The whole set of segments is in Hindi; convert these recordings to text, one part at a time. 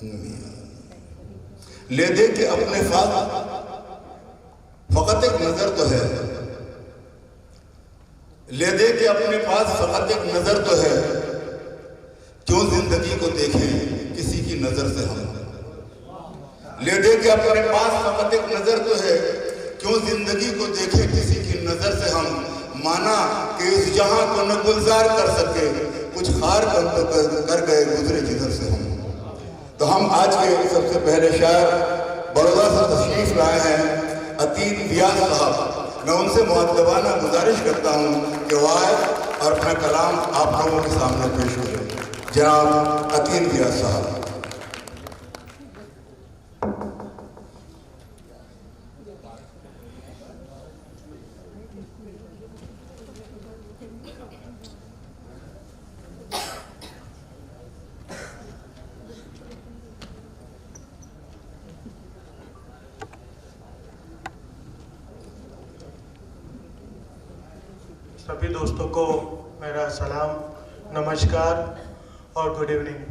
ले दे के अपने पास फकत एक नजर तो है, ले दे के अपने पास फकत एक नजर तो है, क्यों जिंदगी को देखें किसी की नजर से हम। ले दे के अपने पास फकत एक नजर तो है, क्यों जिंदगी को देखें किसी की नजर से हम। माना कि इस जहां को न गुलजार कर सके, कुछ खार कर गए गुजरे जिधर से हम। तो हम आज के सबसे पहले शायर बड़ौदा से तशरीफ लाए हैं अतीन व्यास साहब। मैं उनसे मुअद्दबाना गुजारिश करता हूँ कि वो आए और अपना कलाम आप लोगों के सामने पेश हो जाए। जनाब अतीन व्यास साहब। सभी दोस्तों को मेरा सलाम, नमस्कार और गुड इवनिंग।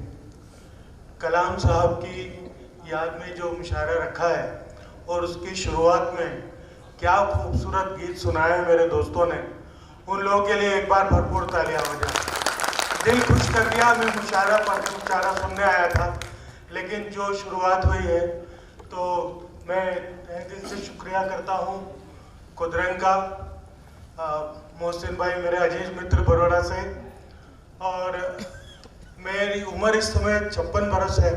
कलाम साहब की याद में जो मुशायरा रखा है और उसकी शुरुआत में क्या खूबसूरत गीत सुनाए हैं मेरे दोस्तों ने, उन लोगों के लिए एक बार भरपूर तालियां हो जाए। दिल खुश कर दिया। मैं मुशायरा पढ़ के मुशायरा सुनने आया था, लेकिन जो शुरुआत हुई है तो मैं तहे दिल से शुक्रिया करता हूँ कुदरंग का, मोहसिन भाई मेरे अजीज मित्र बड़ौदा से। और मेरी उम्र इस समय 56 बरस है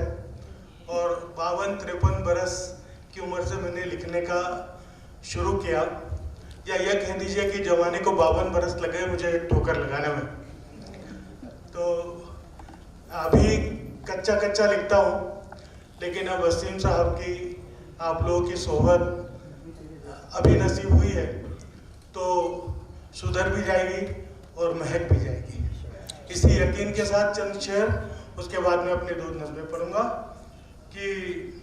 और 52-53 बरस की उम्र से मैंने लिखने का शुरू किया, या यह कह दीजिए कि जवानी को 52 बरस लगे मुझे ठोकर लगाने में। तो अभी कच्चा कच्चा लिखता हूँ, लेकिन अब वसीम साहब की आप लोगों की सोहबत अभी नसीब हुई है तो सुधर भी जाएगी और महक भी जाएगी। इसी यकीन के साथ चंद शेर, उसके बाद में अपनी दूध नज़में पढ़ूंगा कि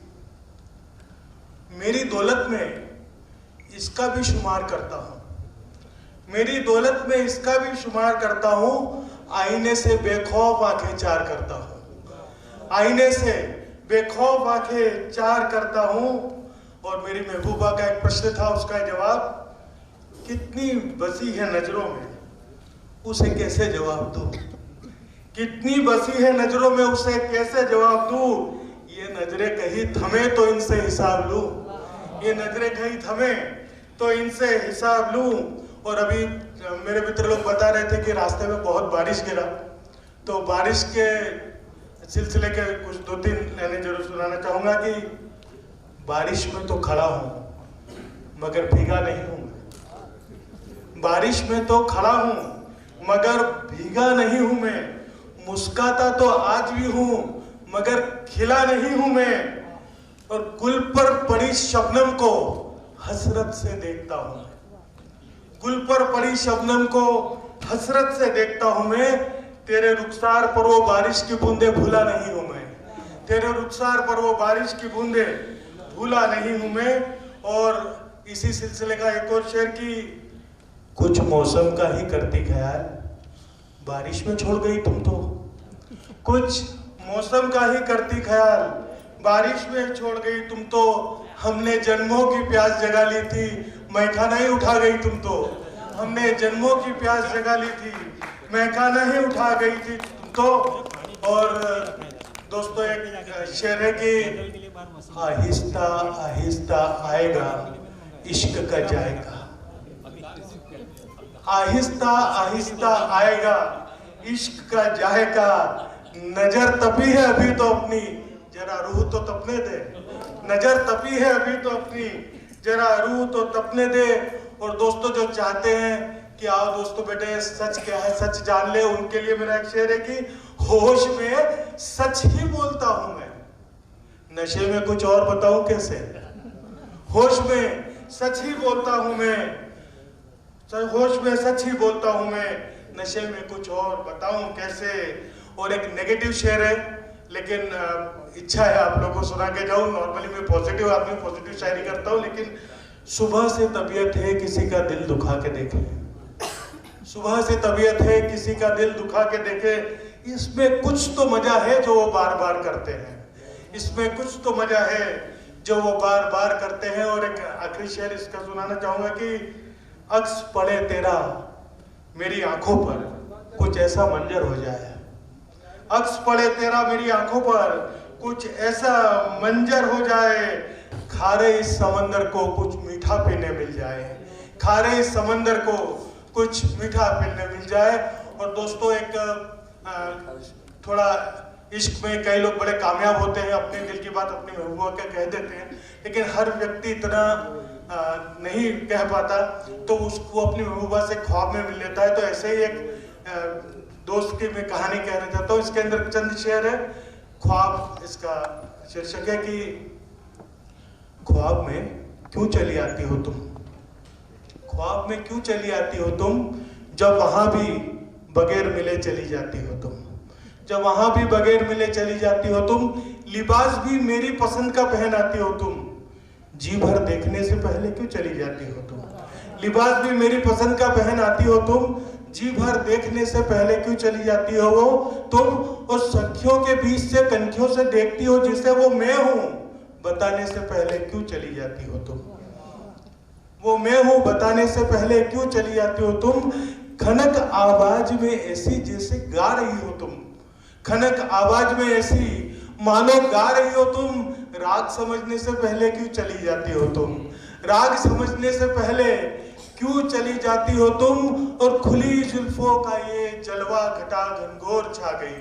मेरी दौलत में इसका भी शुमार करता हूँ, मेरी दौलत में इसका भी शुमार करता हूँ, आईने से बेखौफ आंखें चार करता हूँ, आईने से बेखौफ आंखें चार करता हूँ। और मेरी महबूबा का एक प्रश्न था, उसका जवाब, कितनी बसी है नजरों में उसे कैसे जवाब दूं, कितनी बसी है नजरों में उसे कैसे जवाब दूं। ये नजरें कहीं थमे तो इनसे हिसाब लूं, ये नजरें कहीं थमे तो इनसे हिसाब लूं। और अभी मेरे मित्र लोग बता रहे थे कि रास्ते में बहुत बारिश गिरा, तो बारिश के सिलसिले के कुछ 2-3 लाइनें जरूर सुनाना चाहूंगा कि बारिश में तो खड़ा हूं मगर भीगा नहीं हूं, बारिश में तो खड़ा हूं मगर भीगा नहीं हूं मैं, मुस्काता तो आज भी हूं मगर खिला नहीं हूं मैं। और गुल पर पड़ी शबनम को हसरत से देखता हूं, गुल पर पड़ी शबनम को हसरत से देखता हूं मैं। तेरे रुखसार पर वो बारिश की बूंदे भूला नहीं हूं मैं, तेरे रुखसार पर वो बारिश की बूंदे भूला नहीं हूं मैं। और इसी सिलसिले का एक और शेर की, कुछ मौसम का ही करती ख्याल, बारिश में छोड़ गई तुम तो, कुछ मौसम का ही करती ख्याल, बारिश में छोड़ गई तुम तो। हमने जन्मों की प्यास जगा ली थी, मैखाना ही उठा गई तुम तो, हमने जन्मों की प्यास जगा ली थी, मैखाना ही उठा गई थी तुम तो। और दोस्तों एक शेर है कि आहिस्ता आहिस्ता आएगा इश्क का जाएगा, आहिस्ता आहिस्ता आएगा इश्क का जाएगा। नजर तपी है अभी तो अपनी, जरा रूह तो तपने दे, नजर तपी है अभी तो अपनी, जरा रूह तो तपने दे। और दोस्तों जो चाहते हैं कि आओ दोस्तों बेटे सच क्या है सच जान ले, उनके लिए मेरा एक शेर है कि होश में सच ही बोलता हूं मैं, नशे में कुछ और बताऊं कैसे। होश में सच ही बोलता हूं मैं, होश में सच ही बोलता हूं मैं, नशे में कुछ और बताऊं कैसे। और एक नेगेटिव शेर है, लेकिन इच्छा है आप लोगों को सुना के जाऊं। नॉर्मली मैं पॉजिटिव आदमी, पॉजिटिव शायरी करता हूं, लेकिन सुबह से तबीयत है किसी का दिल दुखा के देखे, सुबह से तबीयत है किसी का दिल दुखा के देखे, इसमें कुछ तो मजा है जो वो बार बार करते हैं, इसमें कुछ तो मजा है जो वो बार बार करते हैं। और एक आखिरी शेर इसका सुनाना चाहूंगा कि अक्स पड़े तेरा मेरी आंखों पर कुछ ऐसा मंजर हो जाए, अक्स पड़े तेरा मेरी आंखों पर कुछ ऐसा मंजर हो जाए, खारे इस समंदर को कुछ मीठा पीने मिल जाए, खारे इस समंदर को कुछ मीठा पीने मिल जाए। और दोस्तों एक थोड़ा इश्क में कई लोग बड़े कामयाब होते हैं, अपने दिल की बात अपनी महबूबा के कह देते हैं, लेकिन हर व्यक्ति इतना नहीं कह पाता, तो उसको अपनी महबूबा से ख्वाब में मिल लेता है। तो ऐसे ही एक दोस्त की मैं कहानी कहना चाहता हूँ, इसके अंदर चंद शेर है। ख्वाब इसका शीर्षक है कि ख्वाब में क्यों चली आती हो तुम, ख्वाब में क्यों चली आती हो तुम, जब वहां भी बगैर मिले चली जाती हो तुम, जब वहां भी बगैर मिले चली जाती हो तुम, लिबास भी मेरी पसंद का पहन आती हो तुम, जी भर देखने से पहले क्यों चली जाती हो तुम, लिबास भी मेरी पसंद का पहन आती हो तुम, जी भर देखने से पहले क्यों चली जाती हो वो तुम, और सखियों के बीच से कनखियों से देखती हो जिसे वो मैं हूं, बताने से पहले क्यों चली जाती हो तुम, वो मैं हूं बताने से पहले क्यों चली जाती हो तुम, खनक आवाज में ऐसी जैसे गा रही हो तुम, खनक आवाज में ऐसी मानो गा रही हो तुम, राग समझने से पहले क्यों चली जाती हो तुम, राग समझने से पहले क्यों चली जाती हो तुम, और खुली जुल्फों का ये जलवा घटा घनघोर छा गई,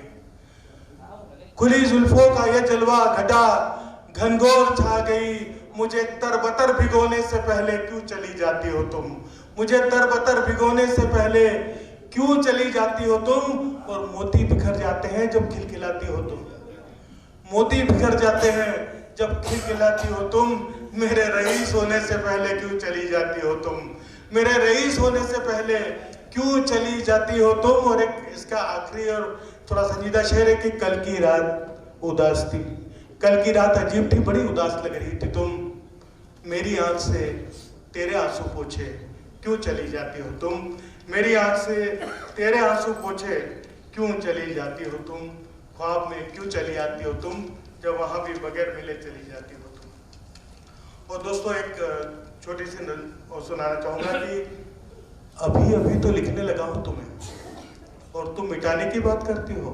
खुली जुल्फों का ये जलवा घटा घनघोर छा गई, मुझे तरबतर भिगोने से पहले क्यों चली जाती हो तुम, मुझे तरबतर भिगोने से पहले क्यों चली जाती हो तुम, और मोती बिखर जाते हैं जब खिलखिलाती हो तुम, मोती बिखर जाते हैं जब खिलखिलाती हो तुम, मेरे रईस होने से पहले क्यों चली जाती हो तुम, मेरे रईस होने से पहले क्यों चली जाती हो तुम। और एक इसका आखिरी और थोड़ा संजीदा शेर है कि कल की रात उदास थी, कल की रात अजीब थी, बड़ी उदास लग रही थी तुम, मेरी आंख से तेरे आंसू पोंछे क्यों चली जाती हो तुम, मेरी आंख से तेरे आंसू पोंछे क्यों चली जाती हो तुम, ख्वाब में क्यों चली आती हो तुम, जब वहां भी बगैर मिले चली जाती हो तुम। और दोस्तों एक छोटी सी और सुनाना चाहूंगा कि अभी अभी तो लिखने लगा हूं तुम्हें और तुम मिटाने की बात करती हो,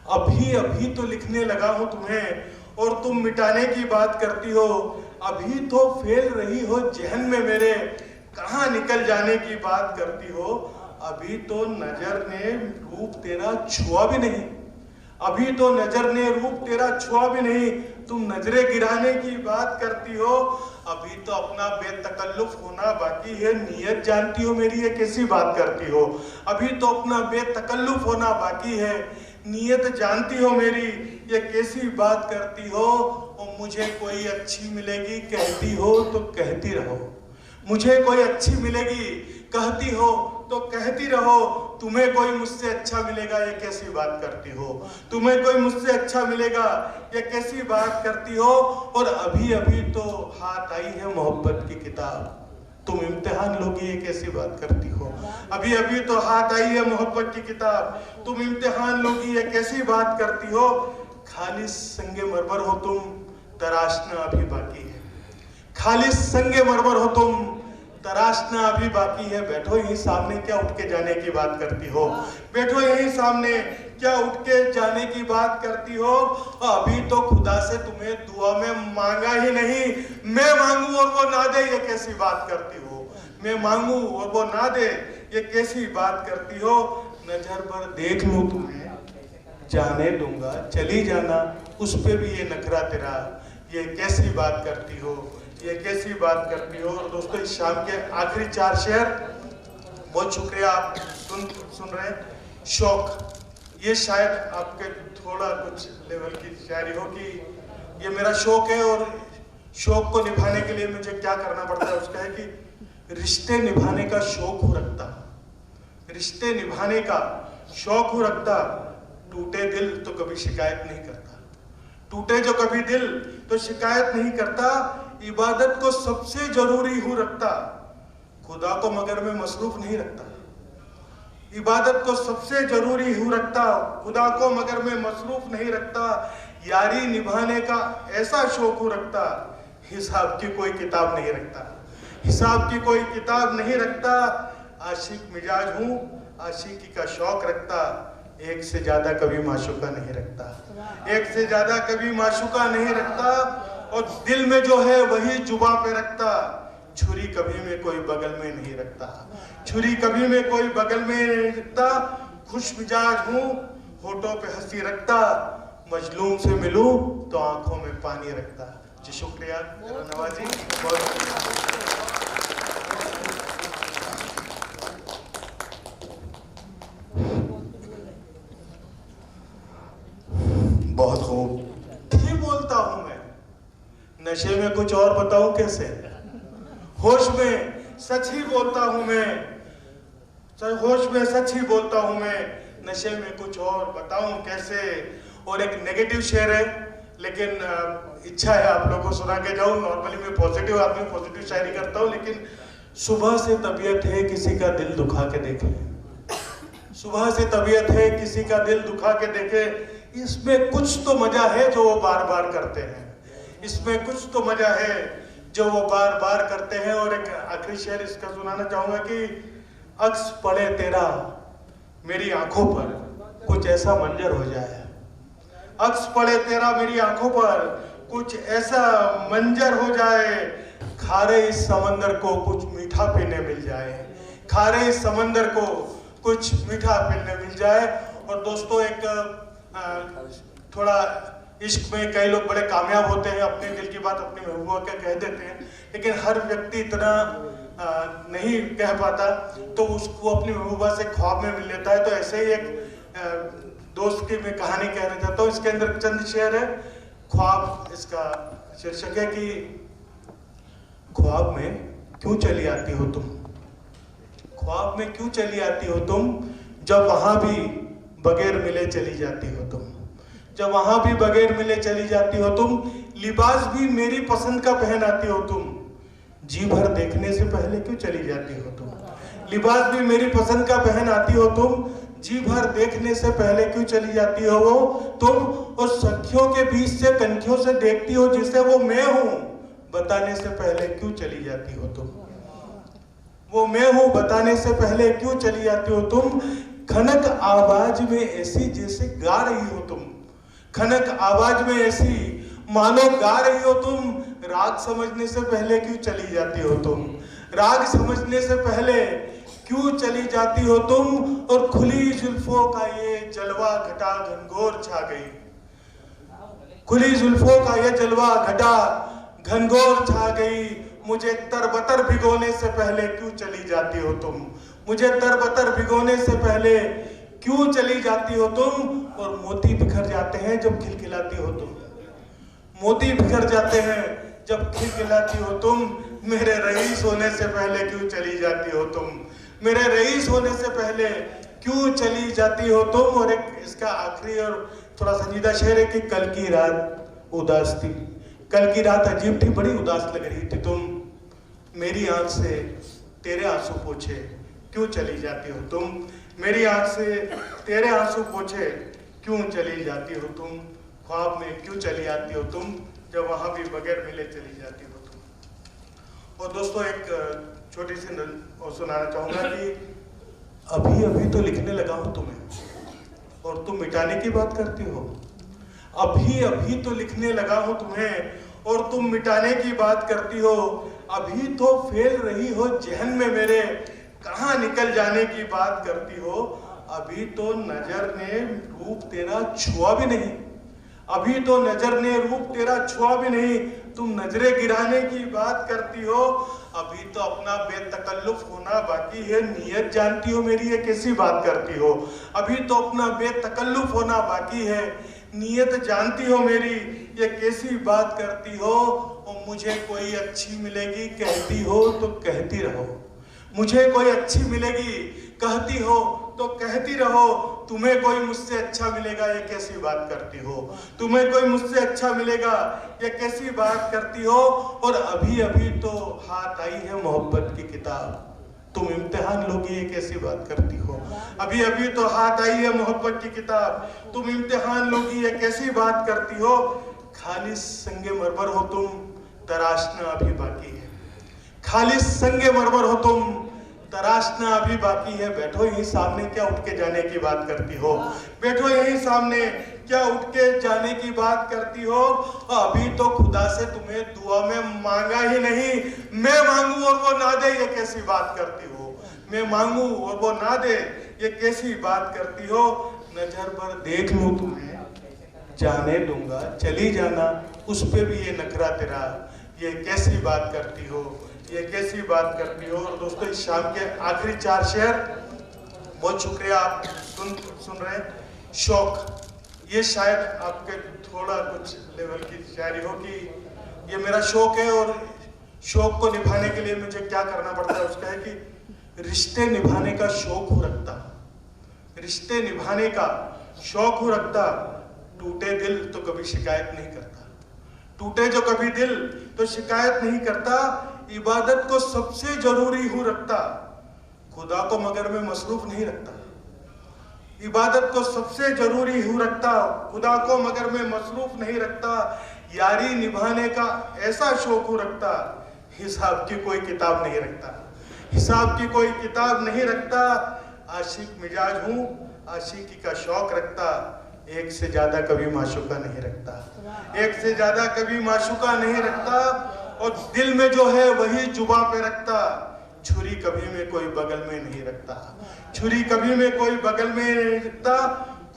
अभी अभी तो लिखने लगा हूं तुम्हें और तुम मिटाने की बात करती हो, अभी तो फैल रही हो जहन में मेरे, कहां निकल जाने की बात करती हो, अभी तो नजर ने रूप तेरा छुआ भी नहीं, अभी तो नजर ने रूप तेरा छुआ भी नहीं, तुम नजरें गिराने की बात करती हो, अभी तो अपना बेतकल्लुफ होना बाकी है, नियत जानती हो मेरी ये कैसी बात करती हो, अभी तो अपना बेतकल्लुफ होना बाकी है, नियत जानती हो मेरी ये कैसी बात करती हो, और मुझे कोई अच्छी मिलेगी कहती हो तो कहती रहो, मुझे कोई अच्छी मिलेगी कहती हो तो कहती रहो, तुम्हें कोई मुझसे अच्छा मिलेगा ये कैसी बात करती हो, तुम्हें कोई मुझसे अच्छा मिलेगा ये कैसी बात करती हो, और अभी अभी तो हाथ आई है मोहब्बत की किताब, तुम इम्तिहान लोगी ये कैसी बात करती हो, अभी अभी तो हाथ आई है मोहब्बत की किताब, तुम इम्तिहान लोगी ये कैसी बात करती हो, खालिस संगे मरमर हो तुम तराशना अभी बाकी है, खालिस संगे मरमर हो तुम तराशना अभी बाकी है, बैठो यहीं सामने क्या उठ के जाने की बात करती हो, बैठो यहीं सामने क्या उठ के जाने की बात करती हो, अभी तो खुदा से तुम्हें दुआ में मांगा ही नहीं, मैं मांगू और वो ना दे ये कैसी बात करती हो, मैं मांगू और वो ना दे ये कैसी बात करती हो, नजर पर देख लूं तुम्हें जाने दूंगा चली जाना उस पे भी ये नखरा तेरा, ये कैसी बात करती हो, ये कैसी बात करती हो। और दोस्तों इस शाम के आखिरी 4 शेर, बहुत शुक्रिया आप सुन रहे हैं। शौक, ये शायद आपके थोड़ा कुछ लेवल की शायरी हो कि ये मेरा शौक है, और शौक को निभाने के लिए मुझे क्या करना पड़ता है उसका है कि रिश्ते निभाने का शौक हो रखता, रिश्ते निभाने का शौक हो रखता, टूटे दिल तो कभी शिकायत नहीं करता, टूटे जो कभी दिल तो शिकायत नहीं करता, इबादत को सबसे जरूरी हो रखता, खुदा को मगर में मसरूफ नहीं रखता, इबादत को सबसे जरूरी हो रखता, खुदा को मगर में मसरूफ नहीं रखता, यारी निभाने का ऐसा शौक रखता, हिसाब की कोई किताब नहीं रखता, हिसाब की कोई किताब नहीं रखता। आशिक मिजाज हूँ, आशिकी का शौक रखता, एक से ज्यादा कभी माशूका नहीं रखता, एक से ज्यादा कभी माशूका नहीं रखता। और दिल में जो है वही जुबां पे रखता, छुरी कभी में कोई बगल में नहीं रखता, छुरी कभी में कोई बगल में नहीं रखता। खुश मिजाज हूँ, होठों पे हंसी रखता, मजलूम से मिलूं तो आंखों में पानी रखता। जी शुक्रिया मेरा नवाजी, बहुत खूब। ही बोलता हूं मैं, नशे में कुछ और बताऊं कैसे, होश में सच ही बोलता हूं मैं, होश में सच ही बोलता हूं मैं, नशे में कुछ और बताऊं कैसे। और एक नेगेटिव शेर है, लेकिन इच्छा है आप लोगों को सुना के जाऊं। नॉर्मली मैं पॉजिटिव आदमी, पॉजिटिव शायरी करता हूं, लेकिन सुबह से तबीयत है किसी का दिल दुखा के देखे, सुबह से तबीयत है किसी का दिल दुखा के देखे। इसमें कुछ तो मजा है जो वो बार बार करते हैं, इसमें कुछ तो मजा है जो वो बार बार करते हैं। और एक आखिरी शेर इसका सुनाना चाहूंगा कि अक्स पड़े तेरा मेरी आंखों पर, कुछ ऐसा मंजर हो जाए, अक्स पड़े तेरा मेरी आंखों पर, कुछ ऐसा मंजर हो जाए, खारे इस समंदर को कुछ मीठा पीने मिल जाए, खारे इस समंदर को कुछ मीठा पीने मिल जाए। और दोस्तों एक थोड़ा इश्क में कई लोग बड़े कामयाब होते हैं, अपने दिल की बात अपनी महबूबा के कह देते हैं, लेकिन हर व्यक्ति इतना नहीं कह पाता, तो उसको अपनी महबूबा से ख्वाब में मिल लेता है। तो ऐसे ही एक दोस्त की मैं कहानी कहना चाहता हूँ, इसके अंदर चंद शेर है। ख्वाब इसका शीर्षक है कि ख्वाब में क्यों चली आती हो तुम, ख्वाब में क्यों चली आती हो तुम, जब वहां भी बगैर मिले चली जाती हो तुम, जब वहां भी बगैर मिले चली जाती हो तुम, लिबास भी मेरी पसंद का पहन आती हो तुम, जी भर देखने से पहले क्यों चली जाती हो तुम, लिबास भी मेरी पसंद का पहन आती हो तुम, जी भर देखने से पहले क्यों चली जाती हो वो तुम। और सखियों के बीच से कनखियों से देखती हो जिसे वो मैं हूं, बताने से पहले क्यों चली जाती हो तुम, वो मैं हूं बताने से पहले क्यों चली जाती हो तुम। खनक आवाज में ऐसी जैसे गा रही हो तुम, खनक आवाज में ऐसी मानो गा रही हो तुम, राग समझने से पहले क्यों चली जाती हो तुम, राग समझने से पहले क्यों चली जाती हो तुम। और खुली जुल्फों का ये जलवा घटा घनघोर छा गई, खुली जुल्फों का ये जलवा घटा घनघोर छा गई, मुझे तरबतर भिगोने से पहले क्यों चली जाती हो तुम, मुझे तरबतर भिगोने से पहले क्यों चली जाती हो तुम। और मोती बिखर जाते हैं जब खिलखिलाती हो तुम, मोती बिखर जाते हैं जब खिलखिलाती हो तुम, मेरे रईस होने से पहले क्यों चली जाती हो तुम, मेरे रईस होने से पहले क्यों चली जाती हो तुम। और एक इसका आखिरी और थोड़ा संजीदा शेर है कि कल की रात उदास थी, कल की रात अजीब थी, बड़ी उदास लग रही थी तुम, मेरी आंख से तेरे आंसू पोंछे क्यों चली जाती हो तुम, मेरी आंख से तेरे आंसू पोंछे क्यों चली जाती हो तुम, ख्वाब में क्यों चली आती हो तुम, जब वहां भी बगैर मिले चली जाती हो तुम। और दोस्तों एक छोटी सी और सुनाना चाहूंगा कि अभी अभी तो लिखने लगा हूं तुम्हें और तुम मिटाने की बात करती हो, अभी अभी तो लिखने लगा हूं तुम्हें और तुम मिटाने की बात करती हो, अभी तो फैल रही हो जहन में मेरे, कहां निकल जाने की बात करती हो, अभी तो नजर ने रूप तेरा छुआ भी नहीं, अभी तो नजर ने रूप तेरा छुआ भी नहीं, तुम नजरें गिराने की बात करती हो, अभी तो अपना बेतकल्लुफ होना बाकी है, नियत जानती हो मेरी ये कैसी बात करती हो, अभी तो अपना बेतकल्लुफ होना बाकी है, नियत जानती हो मेरी ये कैसी बात करती हो। और मुझे कोई अच्छी मिलेगी कहती हो तो कहती रहो, मुझे कोई अच्छी मिलेगी कहती हो तो कहती रहो, तुम्हें कोई मुझसे अच्छा मिलेगा ये कैसी बात करती हो, तुम्हें कोई मुझसे अच्छा मिलेगा ये कैसी बात करती हो। और अभी अभी तो हाथ आई है मोहब्बत की किताब, तुम इम्तिहान लोगी, ये कैसी बात करती हो? अभी अभी तो हाथ आई है मोहब्बत की किताब, तुम इम्तिहान लोगी, ये कैसी बात करती हो? खालिस संगे मरमर हो तुम, तराशना अभी बाकी है। खालिस संगे मरमर हो तुम, तराशना अभी बाकी है। बैठो यहीं सामने, क्या उठ के जाने की बात करती हो? बैठो यहीं सामने, क्या उठ के जाने की बात करती हो? अभी तो खुदा से तुम्हें दुआ में मांगा ही नहीं, मैं मांगू और वो ना दे, ये कैसी बात करती हो? मैं मांगू और वो ना दे, ये कैसी बात करती हो? नजर पर देख लूं तुम्हें, जाने दूंगा, चली जाना, उस पे भी ये नखरा तेरा, ये कैसी बात करती हो? ये कैसी बात करती हो? और दोस्तों, इस शाम के आखिरी 4 शेर, बहुत शुक्रिया आप सुन रहे हैं। शौक, ये शायद आपके थोड़ा कुछ लेवल की शायरी हो कि ये मेरा शौक है, और शौक को निभाने के लिए मुझे क्या करना पड़ता है उसका है कि रिश्ते निभाने का शौक हो रखता, रिश्ते निभाने का शौक हो रखता। टूटे दिल तो कभी शिकायत नहीं करता, टूटे जो कभी दिल तो शिकायत नहीं करता। इबादत को सबसे जरूरी हो रखता, खुदा को मगर में मसरूफ नहीं रखता। इबादत को सबसे जरूरी हो रखता, खुदा को मगर में मसरूफ नहीं रखता। यारी निभाने का ऐसा शौक हो रखता, हिसाब की कोई किताब नहीं रखता, हिसाब की कोई किताब नहीं रखता। आशिक मिजाज हूँ, आशिकी का शौक रखता, एक से ज्यादा कभी माशूका नहीं रखता, एक से ज्यादा कभी माशूका नहीं रखता। और दिल में जो है वही जुबां पे रखता, छुरी कभी में कोई बगल में नहीं रखता, छुरी कभी में कोई बगल में नहीं रखता।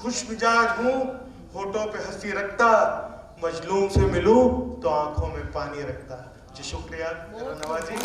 खुश मिजाज हूँ, होठों पे हंसी रखता, मजलूम से मिलूं तो आंखों में पानी रखता। जी शुक्रिया, नवाजी।